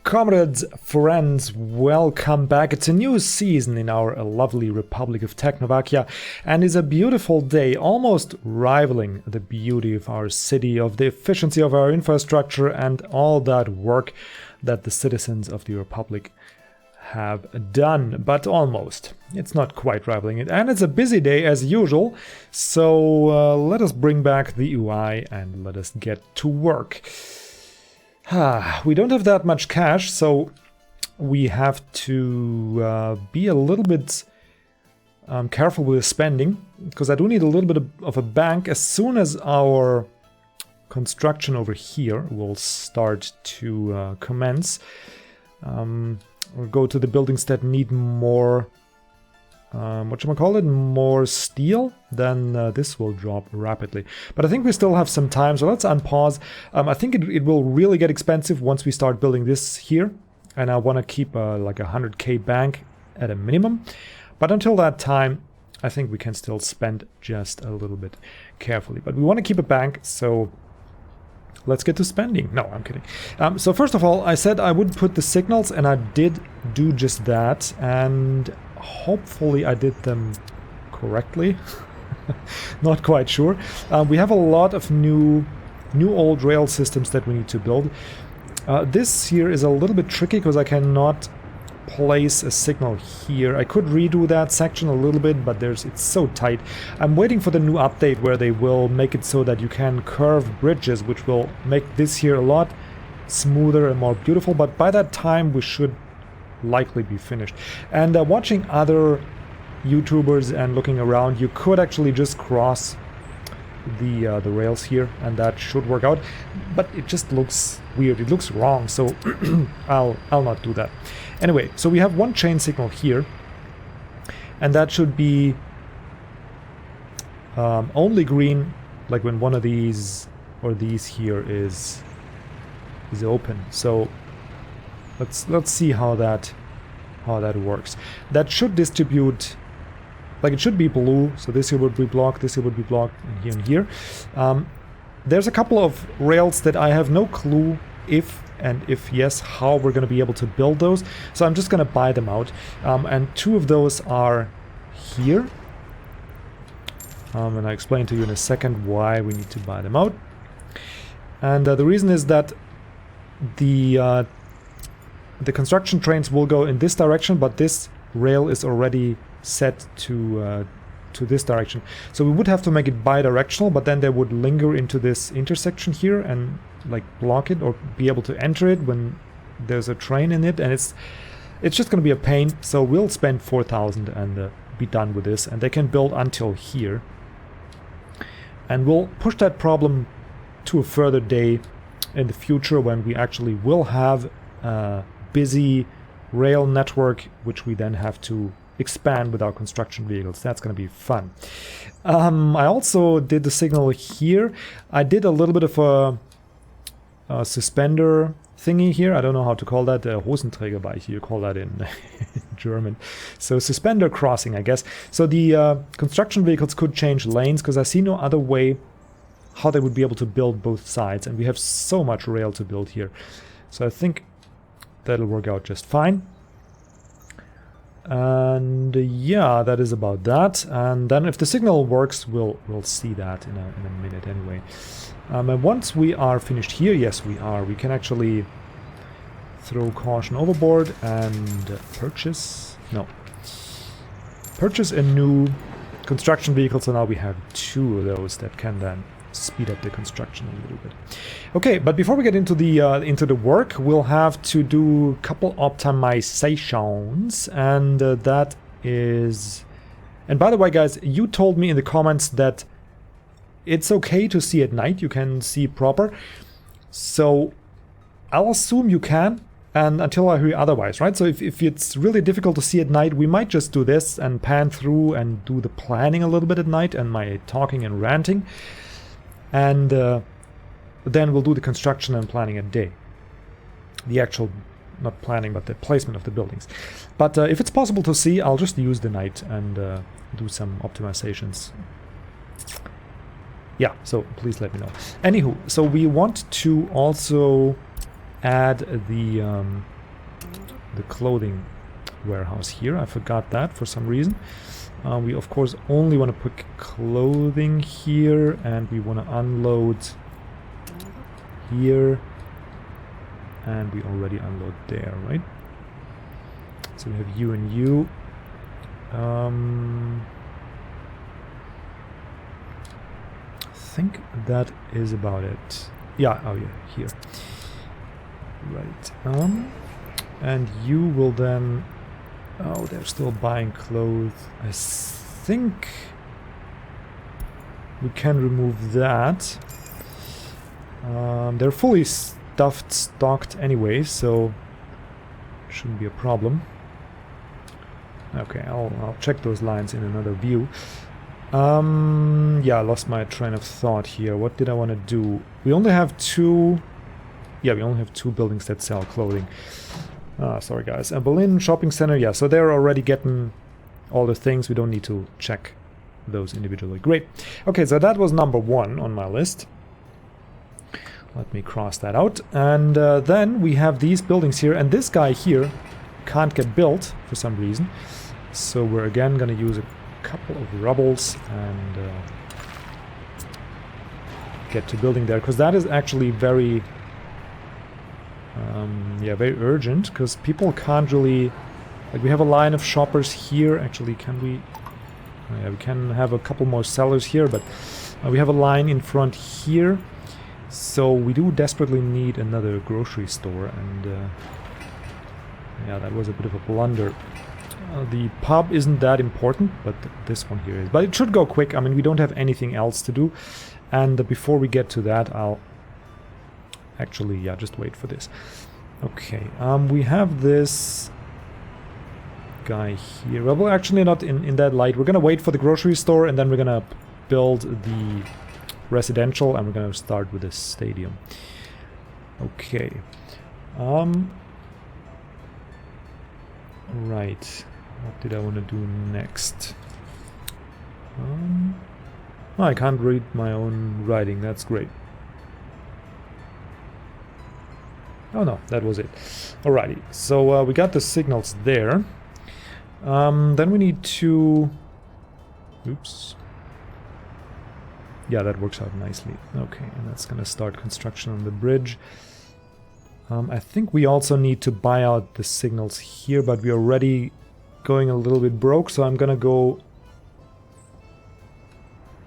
Comrades, friends, welcome back. It's a new season in our lovely Republic of Tecnovakia, and it's a beautiful day, almost rivaling the beauty of our city, of the efficiency of our infrastructure, and all that work that the citizens of the Republic have done, but almost. It's not quite rivaling it, and it's a busy day as usual, so let us bring back the UI and let us get to work. We don't have that much cash, so we have to be a little bit careful with spending, because I do need a little bit of a bank. As soon as our construction over here will start to commence, we'll go to the buildings that need more, more steel, then this will drop rapidly. But I think we still have some time, so let's unpause. I think it will really get expensive once we start building this here, and I want to keep like a 100k bank at a minimum. But until that time, I think we can still spend just a little bit carefully. But we want to keep a bank, so let's get to spending. No, I'm kidding. So first of all, I said I would put the signals, and I did do just that, and hopefully I did them correctly. Not quite sure. We have a lot of new old rail systems that we need to build. This here is a little bit tricky because I cannot place a signal here. I could redo that section a little bit, but it's so tight. I'm waiting for the new update where they will make it so that you can curve bridges, which will make this here a lot smoother and more beautiful, but by that time we should likely be finished. And watching other YouTubers and looking around, you could actually just cross the rails here, and that should work out, but it just looks weird, it looks wrong, so I'll not do that. Anyway, so we have one chain signal here, and that should be only green like when one of these or these here is open. So let's see how that works. That should distribute, like it should be blue, so this here would be blocked, this here would be blocked, and here. There's a couple of rails that I have no clue if yes, how we're going to be able to build those. So I'm just going to buy them out. And two of those are here. And I'll explain to you in a second why we need to buy them out. And the reason is that the construction trains will go in this direction, but this rail is already set to this direction. So we would have to make it bi-directional, but then they would linger into this intersection here and like block it or be able to enter it when there's a train in it, and it's just going to be a pain. So we'll spend 4,000 and be done with this, and they can build until here. And we'll push that problem to a further day in the future when we actually will have a busy rail network, which we then have to expand with our construction vehicles. That's going to be fun. I also did the signal here. I did a little bit of a suspender thingy here. I don't know how to call that. Hosenträgerweiche, you call that in German. So suspender crossing, I guess. So the construction vehicles could change lanes, because I see no other way how they would be able to build both sides. And we have so much rail to build here. So I think that'll work out just fine. And yeah, that is about that. And then if the signal works, we'll see that in a minute anyway. And once we are finished here, yes we are, we can actually throw caution overboard and purchase a new construction vehicle. So now we have two of those that can then speed up the construction a little bit. Okay, but before we get into the work, we'll have to do a couple optimizations, and that is. And by the way, guys, you told me in the comments that it's okay to see at night. You can see proper. So I'll assume you can, and until I hear otherwise, right? So if it's really difficult to see at night, we might just do this and pan through and do the planning a little bit at night and my talking and ranting. And then we'll do the construction and planning at day. The actual, not planning, but the placement of the buildings. But if it's possible to see, I'll just use the night and do some optimizations. Yeah, so please let me know. Anywho, so we want to also add the the clothing warehouse here. I forgot that for some reason. We of course only want to put clothing here, and we want to unload here, and we already unload there, right? So we have you and you. I think that is about it. Yeah, oh yeah, here. Right. And you will then... Oh, they're still buying clothes. I think we can remove that. They're fully stocked anyway, so shouldn't be a problem. Okay, I'll check those lines in another view. Yeah, I lost my train of thought here. What did I want to do? We only have two... Yeah, we only have two buildings that sell clothing. Sorry guys. Berlin Shopping Center, yeah, so they're already getting all the things. We don't need to check those individually. Great. Okay, so that was number 1 on my list. Let me cross that out. And then we have these buildings here, and this guy here can't get built for some reason. So we're again going to use a couple of rubbles and get to building there, because that is actually very... yeah, very urgent, because people can't really... Like, we have a line of shoppers here. Actually, can we... Oh, yeah, we can have a couple more sellers here, but we have a line in front here. So we do desperately need another grocery store, and... yeah, that was a bit of a blunder. The pub isn't that important, but this one here is. But it should go quick. I mean, we don't have anything else to do. And before we get to that, I'll... Actually, yeah, just wait for this. Okay, we have this guy here. Well, we're actually not in that light. We're gonna wait for the grocery store, and then we're gonna build the residential, and we're gonna start with the stadium. Okay. Right. What did I want to do next? Oh, I can't read my own writing. That's great. Oh no, that was it. Alrighty, so we got the signals there. Then we need to... Oops. Yeah, that works out nicely. Okay, and that's gonna start construction on the bridge. I think we also need to buy out the signals here, but we're already going a little bit broke, so I'm gonna go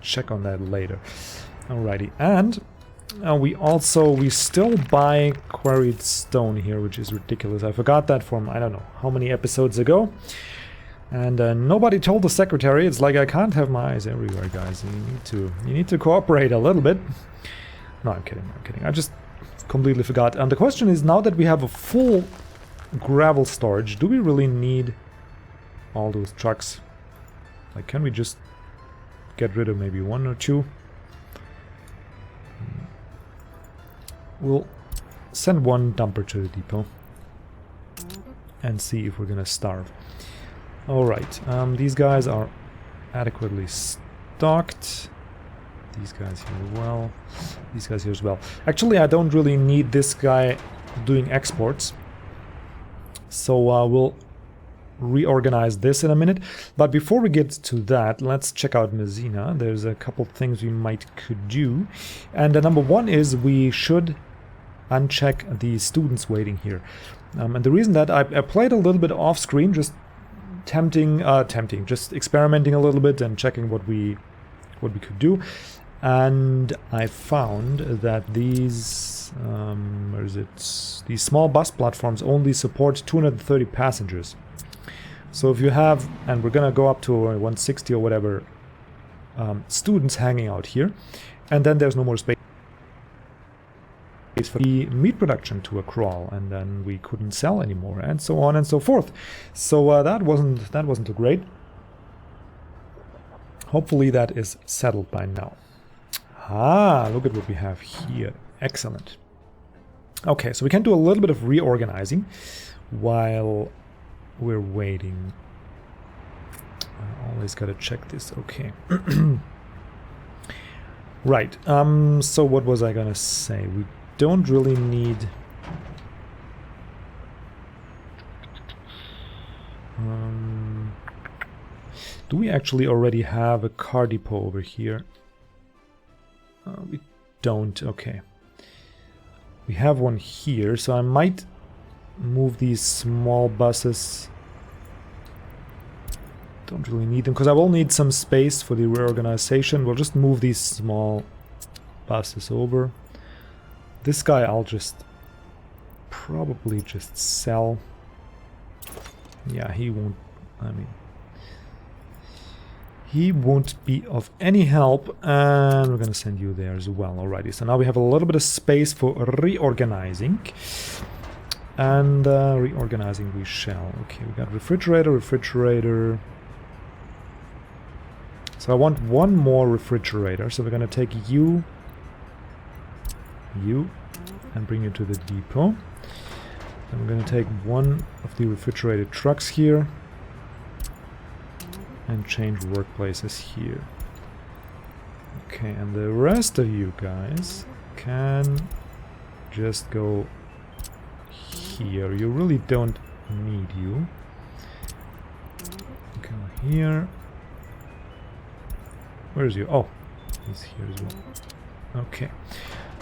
check on that later. Alrighty, and we still buy quarried stone here, which is ridiculous. I forgot that from I don't know how many episodes ago, and nobody told the secretary. It's like I can't have my eyes everywhere, guys. You need to cooperate a little bit. No, I'm kidding. I just completely forgot. And the question is, now that we have a full gravel storage, do we really need all those trucks? Like, can we just get rid of maybe one or two? We'll send one dumper to the depot and see if we're gonna starve. Alright, these guys are adequately stocked. These guys here as well. These guys here as well. Actually, I don't really need this guy doing exports. So we'll reorganize this in a minute. But before we get to that, let's check out Messina. There's a couple things we could do. And number one is we should uncheck the students waiting here. And the reason that I played a little bit off screen, just just experimenting a little bit and checking what we could do. And I found that these where is it? These small bus platforms only support 230 passengers. So if you have, and we're gonna go up to 160 or whatever students hanging out here, and then there's no more space for the meat production to crawl, and then we couldn't sell anymore, and so on and so forth. So that wasn't too great. Hopefully that is settled by now. Ah, look at what we have here. Excellent. Okay, so we can do a little bit of reorganizing while we're waiting. I always gotta check this. Okay. Right. So what was I gonna say? We don't really need... Do we actually already have a car depot over here? We don't. Okay. We have one here, so I might move these small buses. Don't really need them, because I will need some space for the reorganization. We'll just move these small buses over. This guy I'll just probably just sell. Yeah, he won't, I mean, he won't be of any help, and we're gonna send you there as well. Alrighty, so now we have a little bit of space for reorganizing. And reorganizing we shall. Okay, we got refrigerator. So I want one more refrigerator, so we're gonna take you, and bring you to the depot. Then we're gonna take one of the refrigerated trucks here and change workplaces here. Okay, and the rest of you guys can just go here. You really don't need you. Go here. Where is you? Oh, he's here as well. Okay,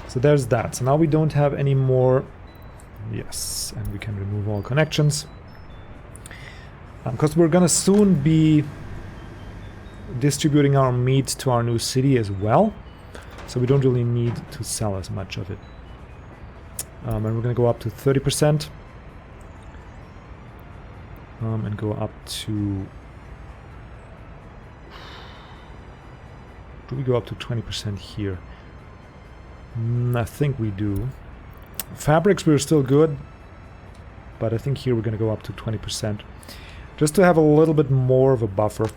so there's that. So now we don't have any more. Yes, and we can remove all connections. Because we're gonna soon be distributing our meat to our new city as well. So we don't really need to sell as much of it. And we're gonna go up to 30%. And go up to... Do we go up to 20% here? I think we do. Fabrics we're still good, but I think here we're going to go up to 20%. Just to have a little bit more of a buffer.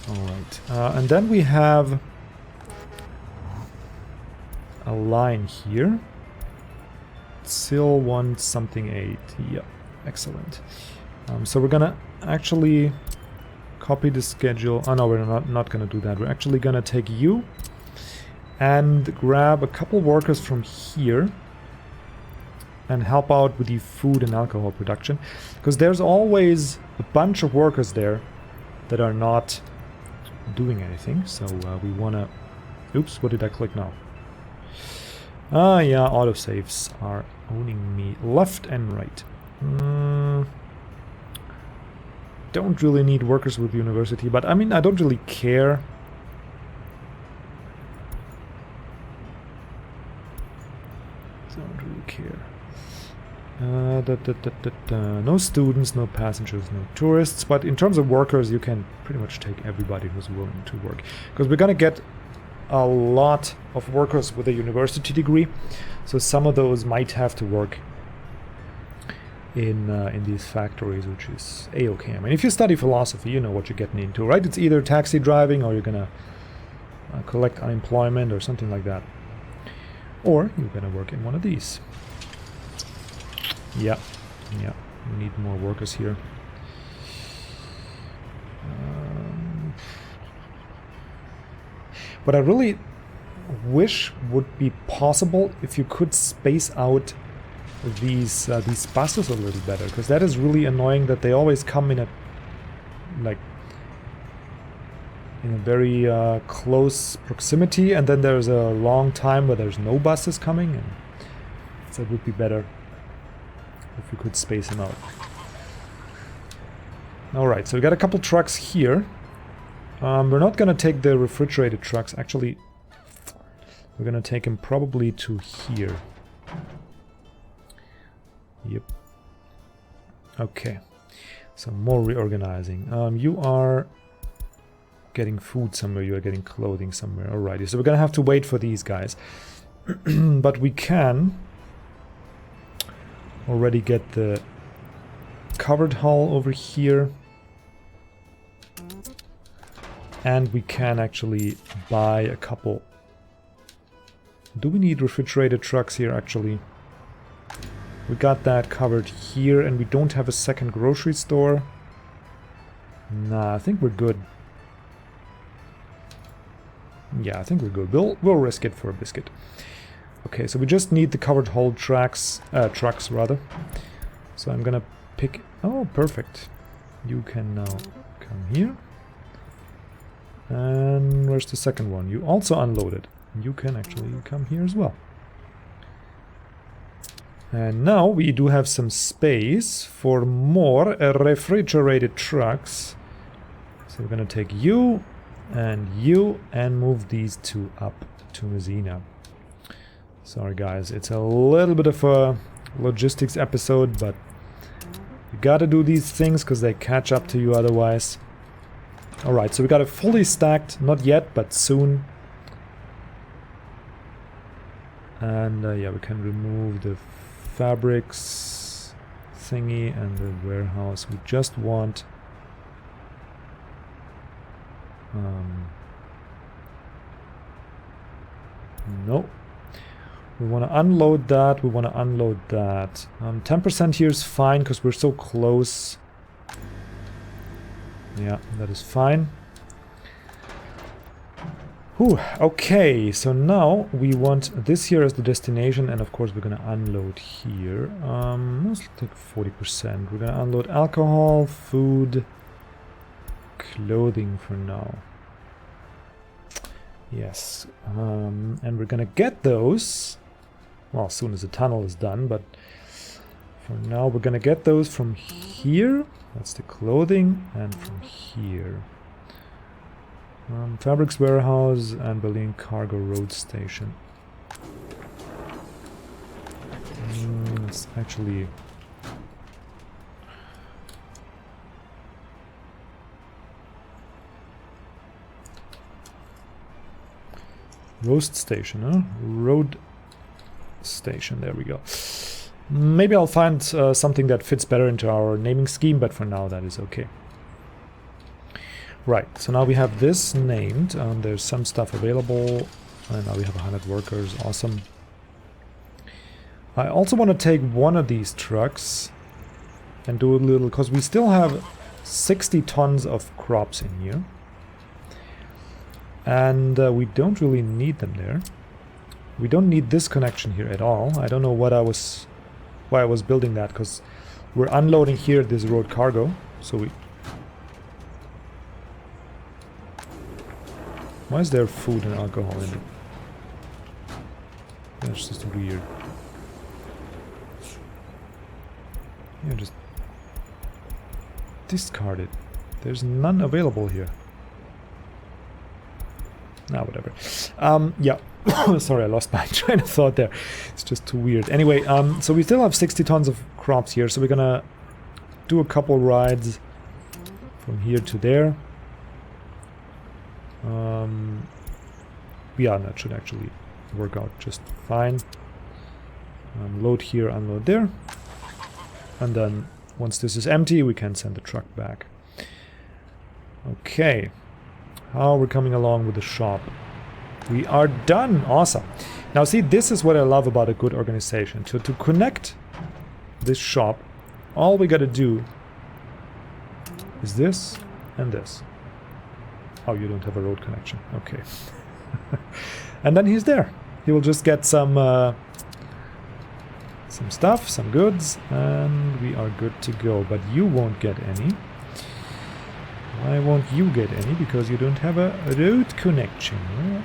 Alright, and then we have a line here. Still want something 8. Yeah, excellent. So we're going to actually copy the schedule. Oh no, we're not going to do that. We're actually going to take you and grab a couple workers from here and help out with the food and alcohol production, because there's always a bunch of workers there that are not doing anything. So we want to... Oops, what did I click now? Ah, yeah, autosaves are owning me left and right. Don't really need workers with university, but I mean, I don't really care. Don't really care. No students, no passengers, no tourists, but in terms of workers, you can pretty much take everybody who's willing to work. Because we're gonna get a lot of workers with a university degree, so some of those might have to work in these factories, which is a-okay. I mean, if you study philosophy, you know what you're getting into, right? It's either taxi driving, or you're gonna collect unemployment or something like that, or you're gonna work in one of these. Yeah, we need more workers here. What I really wish would be possible if you could space out these buses a little better, because that is really annoying that they always come in a very close proximity, and then there's a long time where there's no buses coming, and so it would be better if we could space them out. Alright, so we got a couple trucks here. We're not gonna take the refrigerated trucks, actually we're gonna take them probably to here. Yep. Okay, so more reorganizing. You are getting food somewhere, you are getting clothing somewhere. Alrighty, so we're gonna have to wait for these guys. But we can already get the covered hull over here. And we can actually buy a couple. Do we need refrigerated trucks here, actually? We got that covered here, and we don't have a second grocery store. Nah, I think we're good. Yeah, I think we're good. We'll risk it for a biscuit. Okay, so we just need the covered hull trucks rather. So I'm gonna pick... Oh, perfect. You can now come here. And where's the second one? You also unloaded. You can actually come here as well. And now we do have some space for more refrigerated trucks. So we're gonna take you and move these two up to Messina. Sorry guys, it's a little bit of a logistics episode, but you gotta do these things because they catch up to you otherwise. Alright, so we got it fully stacked, not yet, but soon. And yeah, we can remove the fabrics thingy and the warehouse. We just want no. We want to unload that. We want to unload that. 10% here is fine because we're so close. Yeah, that is fine. Whew, okay, so now we want this here as the destination, and of course we're gonna unload here. Let's take 40%. We're gonna unload alcohol, food, clothing for now. Yes, and we're gonna get those, well, as soon as the tunnel is done, but for now we're gonna get those from here. That's the clothing, and from here. Fabrics warehouse and Berlin cargo road station. It's actually... Roast station, huh? Road station, there we go. Maybe I'll find something that fits better into our naming scheme, but for now that is okay. Right, so now we have this named, there's some stuff available, and now we have 100 workers, awesome. I also want to take one of these trucks and do a little, because we still have 60 tons of crops in here. And we don't really need them there. We don't need this connection here at all. I don't know why I was building that, because we're unloading here this road cargo, so we... Why is there food and alcohol in it? That's just weird. Yeah, just discard it. There's none available here. Nah, whatever. Yeah. Sorry, I lost my train of thought there. It's just too weird. Anyway, so we still have 60 tons of crops here, so we're gonna do a couple rides from here to there. Yeah, that should actually work out just fine. Load here, unload there. And then once this is empty, we can send the truck back. Okay. How we're coming along with the shop. We are done. Awesome. Now see, this is what I love about a good organization. To connect this shop, all we gotta do is this and this. Oh, you don't have a road connection. Okay. And then he's there. He will just get some stuff, some goods, and we are good to go. But you won't get any. Why won't you get any? Because you don't have a road connection. Well,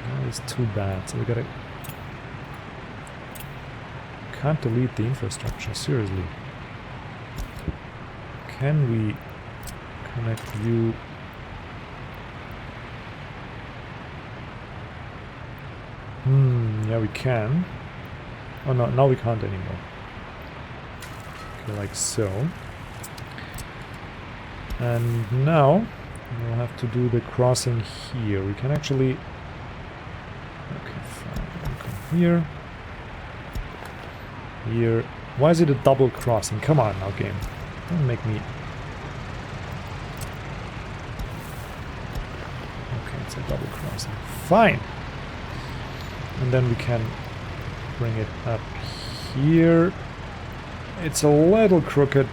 that is too bad. So we gotta... Can't delete the infrastructure, seriously. Can we connect you... yeah, we can. Oh no, now we can't anymore. Okay, like so. And now we'll have to do the crossing here. We can actually... Okay, fine. We'll come here. Here. Why is it a double crossing? Come on now, game. Don't make me... Okay, it's a double crossing. Fine! And then we can bring it up here. It's a little crooked,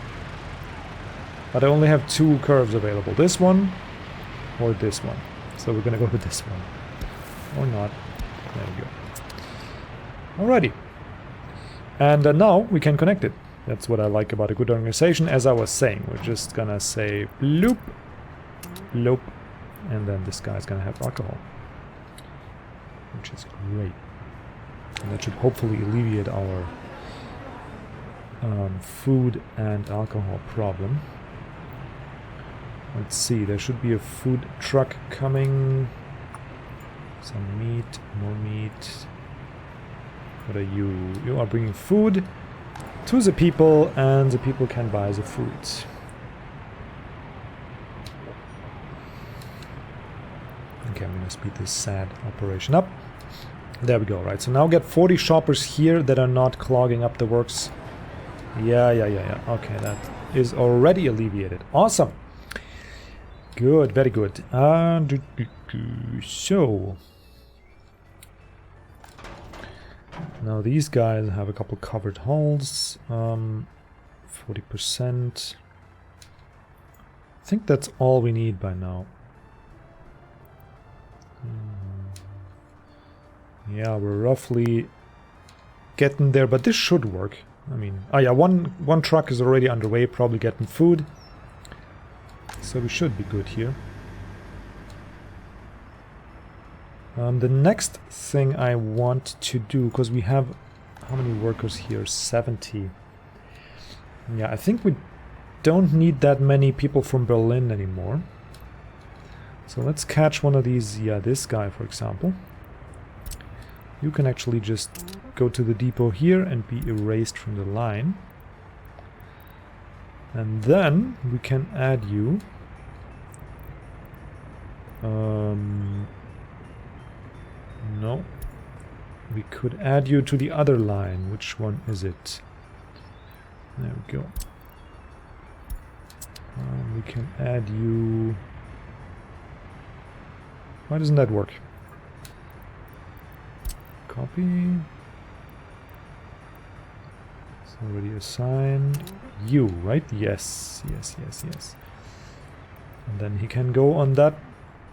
but I only have two curves available. This one or this one. So we're gonna go with this one. Or not. There we go. Alrighty. And now we can connect it. That's what I like about a good organization. As I was saying, we're just gonna say bloop, bloop, and then this guy's gonna have alcohol, which is great. And that should hopefully alleviate our food and alcohol problem. Let's see, there should be a food truck coming. Some meat, more meat. What are you? You are bringing food to the people, and the people can buy the food. Okay, I'm gonna speed this sad operation up. There we go, right. So now get 40 shoppers here that are not clogging up the works. Yeah. Okay, that is already alleviated. Awesome. Good, very good. So now these guys have a couple covered holes. 40%. I think that's all we need by now. Yeah, we're roughly getting there, but this should work. I mean, oh yeah, one truck is already underway, probably getting food. So we should be good here. The next thing I want to do, because we have, how many workers here? 70. Yeah, I think we don't need that many people from Berlin anymore. So let's catch one of these, yeah, this guy for example. You can actually just go to the depot here and be erased from the line. And then we can add you. No. We could add you to the other line. Which one is it? There we go. We can add you. Why doesn't that work? Copy. It's already assigned. You, right? Yes. And then he can go on that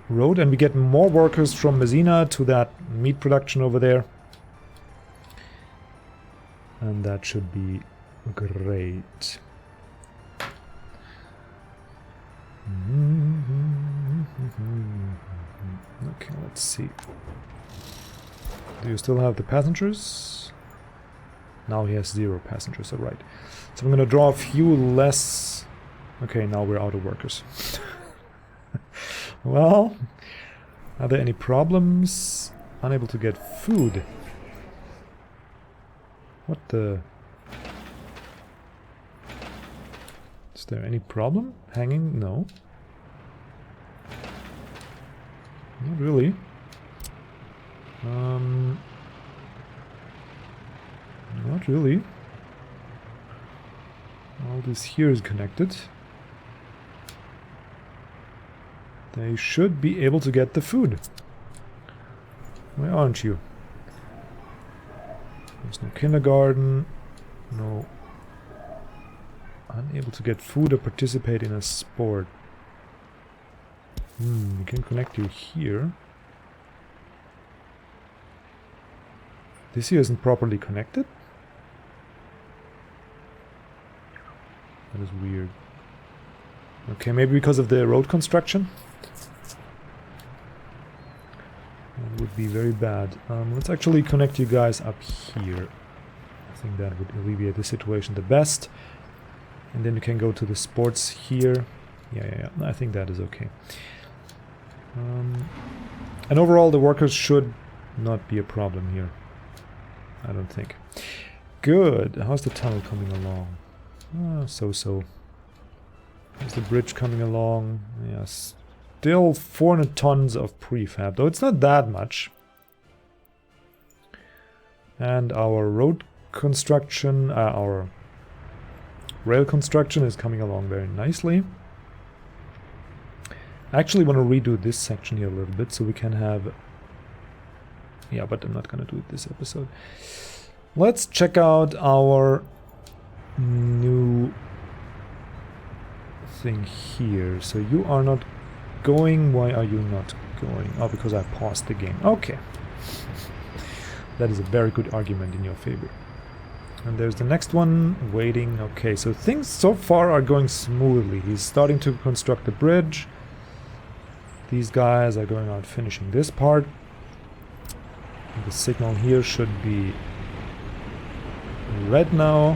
road, and we get more workers from Messina to that meat production over there. And that should be great. Okay, let's see. Do you still have the passengers? Now he has 0 passengers, alright. So I'm gonna draw a few less. Okay, now we're out of workers. Well, are there any problems? Unable to get food. What the? Is there any problem? Hanging? No. Not really. Not really. All this here is connected. They should be able to get the food. Why aren't you? There's no kindergarten. No. Unable to get food or participate in a sport. We can connect you here. This here isn't properly connected? That is weird. Okay, maybe because of the road construction? That would be very bad. Let's actually connect you guys up here. I think that would alleviate the situation the best. And then you can go to the sports here. Yeah. I think that is okay. And overall the workers should not be a problem here. I don't think. Good. How's the tunnel coming along? So. How's the bridge coming along? Yes. Still 400 tons of prefab, though it's not that much. And our road construction, our rail construction is coming along very nicely. I actually want to redo this section here a little bit so we can have... Yeah, but I'm not going to do it this episode. Let's check out our new thing here. So you are not going. Why are you not going? Oh, because I paused the game. Okay. That is a very good argument in your favor. And there's the next one, waiting. Okay, so things so far are going smoothly. He's starting to construct the bridge. These guys are going out finishing this part. The signal here should be red now,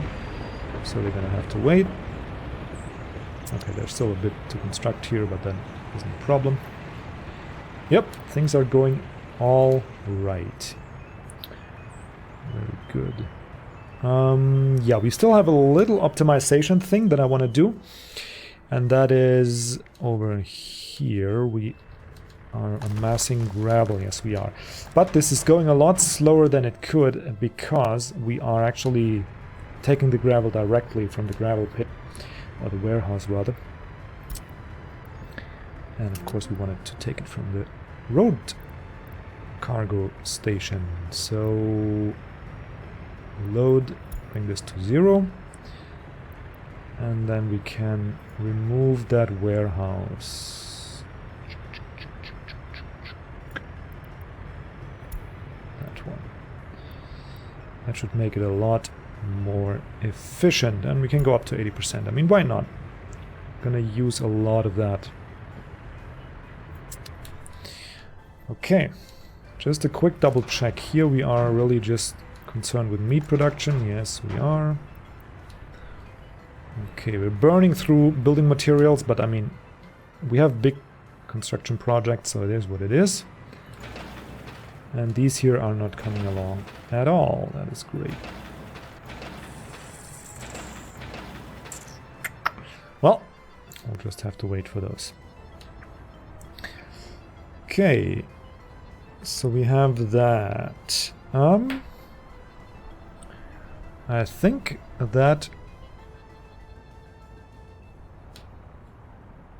so they're gonna have to wait. Okay, there's still a bit to construct here, but that isn't a problem. Yep, things are going all right. Very good. Yeah, we still have a little optimization thing that I want to do, and that is over here. We are amassing gravel. Yes, we are. But this is going a lot slower than it could because we are actually taking the gravel directly from the gravel pit, or the warehouse rather. And of course we wanted to take it from the road cargo station. So load, bring this to 0, and then we can remove that warehouse. That one. That should make it a lot more efficient, and we can go up to 80%. I mean, why not? Gonna use a lot of that. Okay, just a quick double check here. We are really just concerned with meat production. Yes, we are. Okay, we're burning through building materials, but I mean, we have big construction projects, so it is what it is. And these here are not coming along at all. That is great. Well, we'll just have to wait for those. Okay, so we have that. I think that...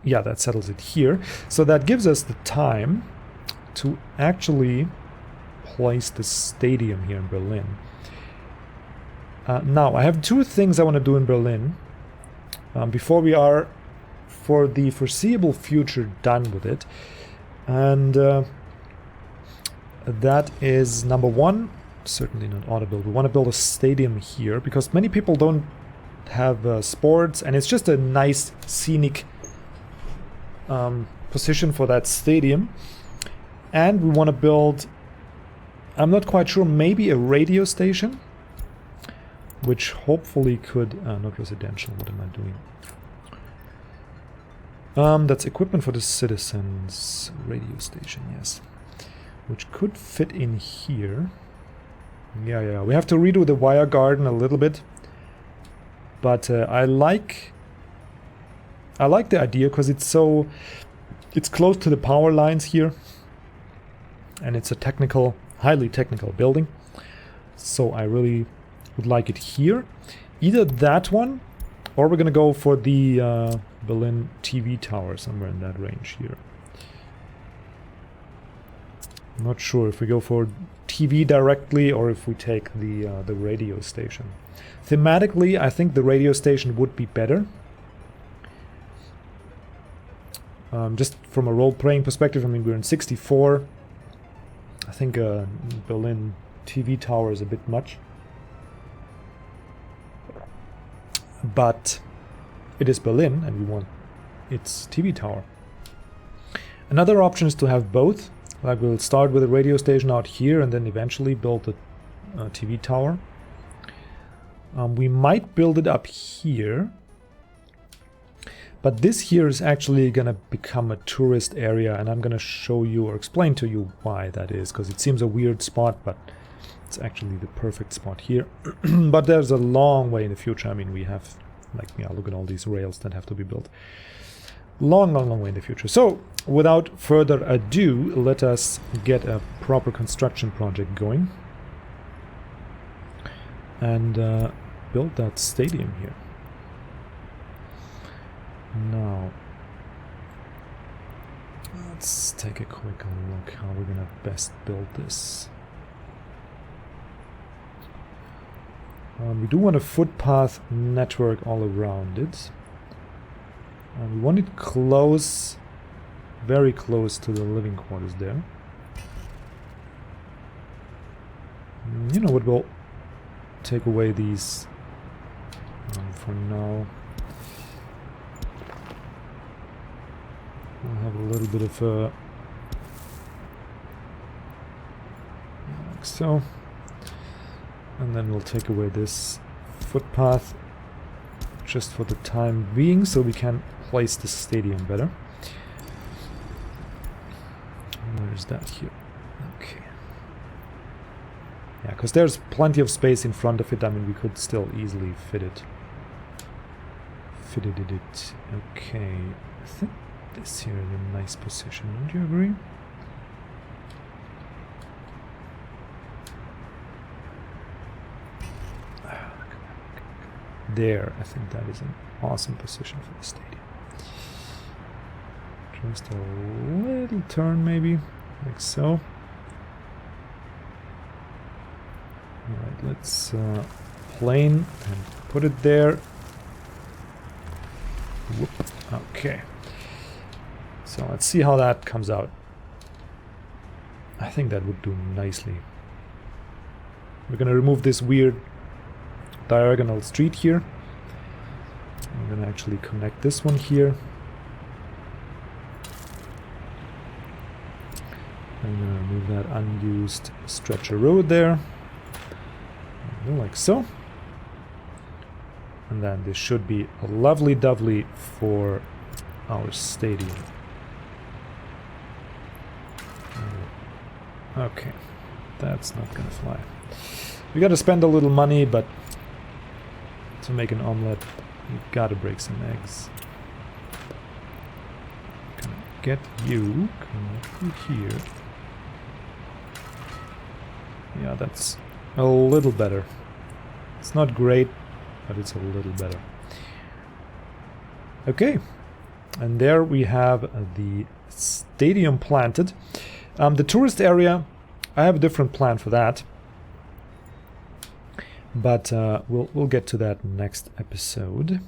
yeah, that settles it here. So that gives us the time to actually place the stadium here in Berlin. Now, I have two things I want to do in Berlin before we are, for the foreseeable future, done with it. And that is number one, certainly not audible. We want to build a stadium here because many people don't have sports, and it's just a nice scenic position for that stadium. And we want to build, I'm not quite sure, maybe a radio station, which hopefully could, not residential, what am I doing? That's equipment for the citizens. Radio station, yes. Which could fit in here. Yeah, we have to redo the wire garden a little bit. But I like the idea because it's close to the power lines here. And it's a technical, highly technical building. So I really would like it here. Either that one, or we're gonna go for the Berlin TV tower, somewhere in that range here. I'm not sure if we go for TV directly or if we take the radio station. Thematically, I think the radio station would be better. Just from a role-playing perspective, I mean, we're in 64. I think Berlin TV tower is a bit much. But it is Berlin, and we want its TV tower. Another option is to have both. Like, we'll start with a radio station out here and then eventually build the TV tower. We might build it up here. But this here is actually going to become a tourist area, and I'm going to show you or explain to you why that is, because it seems a weird spot, but it's actually the perfect spot here. But there's a long way in the future. I mean, we have, like, yeah, look at all these rails that have to be built. Long way in the future. So, without further ado, let us get a proper construction project going. And build that stadium here. Now, let's take a quick look how we're gonna best build this. We do want a footpath network all around it. We want it close, very close to the living quarters there. You know what, we'll take away these for now. We'll have a little bit of a... like so. And then we'll take away this footpath just for the time being, so we can place the stadium better. Where's that here? Okay. Yeah, because there's plenty of space in front of it. I mean, we could still easily fit it. Fitted it. Okay. I think this here is a nice position. Don't you agree? There, I think that is an awesome position for the stadium. Just a little turn, maybe, like so. Alright, let's plane and put it there. Whoop. Okay. So let's see how that comes out. I think that would do nicely. We're gonna remove this weird diagonal street here. I'm gonna actually connect this one here. I'm gonna remove that unused stretch of road there, like so. And then this should be a lovely dovely for our stadium. Okay, that's not gonna fly. We gotta spend a little money, but to make an omelette, you gotta break some eggs. Gonna get you connected here. Yeah, that's a little better. It's not great, but it's a little better. Okay, and there we have the stadium planted. The tourist area, I have a different plan for that. But we'll get to that next episode.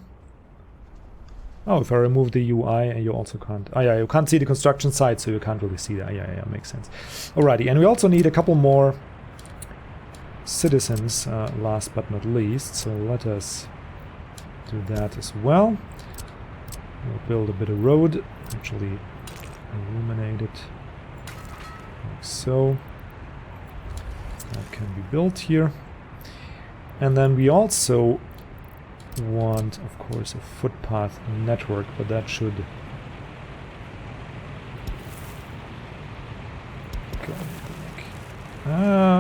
Oh, if I remove the UI, you also can't... oh yeah, you can't see the construction site, so you can't really see that. Yeah, makes sense. Alrighty, and we also need a couple more citizens, last but not least. So let us do that as well. We'll build a bit of road. Actually, illuminate it. Like so. That can be built here. And then we also want, of course, a footpath network, but that should go like...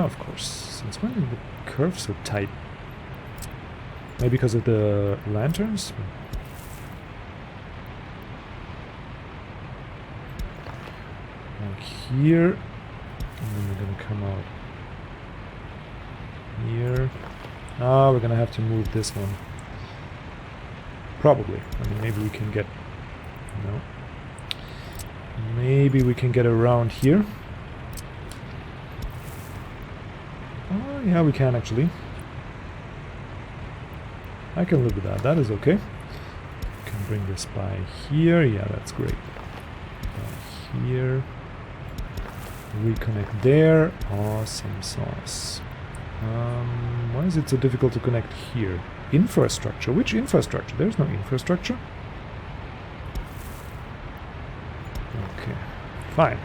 of course. Since when is the curve so tight? Maybe because of the lanterns? Like here. And then we're gonna come out here. Ah, we're gonna have to move this one. Probably. I mean, maybe we can get... no. Maybe we can get around here. Oh, yeah, we can actually. I can live with that. That is okay. Can bring this by here. Yeah, that's great. By here. Reconnect there. Awesome sauce. Why is it so difficult to connect here? Infrastructure? Which infrastructure? There's no infrastructure. Okay, fine.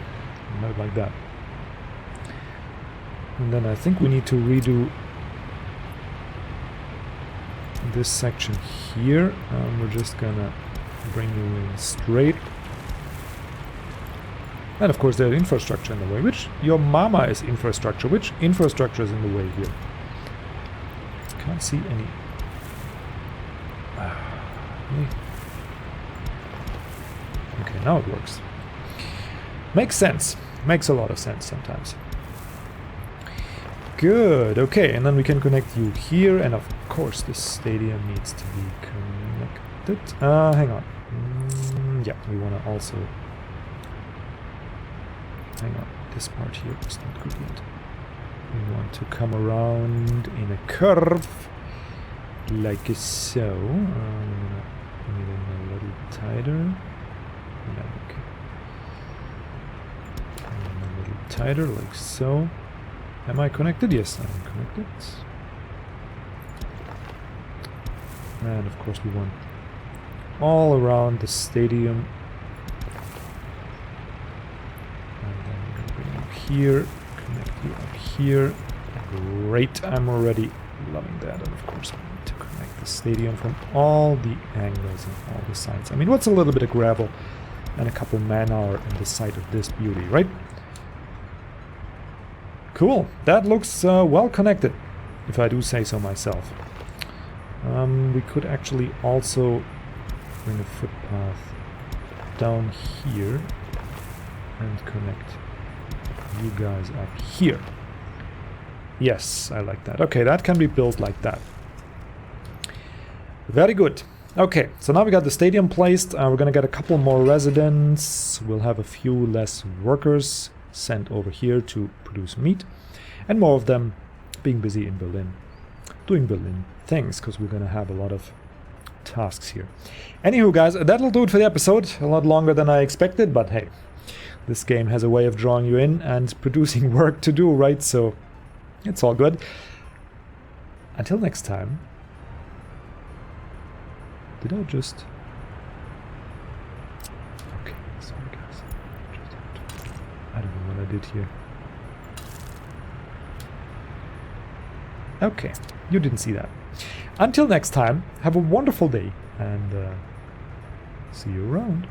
Not like that. And then I think we need to redo this section here. We're just gonna bring you in straight. And of course there's infrastructure in the way. Which your mama is infrastructure. Which infrastructure is in the way here? Can't see any. Okay, now it works. Makes sense. Makes a lot of sense sometimes. Good. Okay, and then we can connect you here, and of course this stadium needs to be connected. Hang on. Yeah, we want to also... hang on, this part here is not good yet. We want to come around in a curve, like so. Bring it in a little tighter. Yeah, okay. And a little tighter, like so. Am I connected? Yes, I'm connected. And of course we want all around the stadium. And then we're going to bring you here, connect you up here. Great, I'm already loving that. And of course we need to connect the stadium from all the angles and all the sides. I mean, what's a little bit of gravel and a couple man-hour in the sight of this beauty, right? Cool, that looks well connected, if I do say so myself. We could actually also bring a footpath down here and connect you guys up here. Yes, I like that. Okay, that can be built like that. Very good. Okay, so now we got the stadium placed. We're gonna get a couple more residents. We'll have a few less workers sent over here to produce meat, and more of them being busy in Berlin, doing Berlin things, because we're gonna have a lot of tasks here. Anywho, guys, that'll do it for the episode. A lot longer than I expected, but hey, this game has a way of drawing you in and producing work to do, right? So it's all good. Until next time. Did I just... Okay, sorry guys. I don't know what I did here. Okay, you didn't see that. Until next time, have a wonderful day and see you around.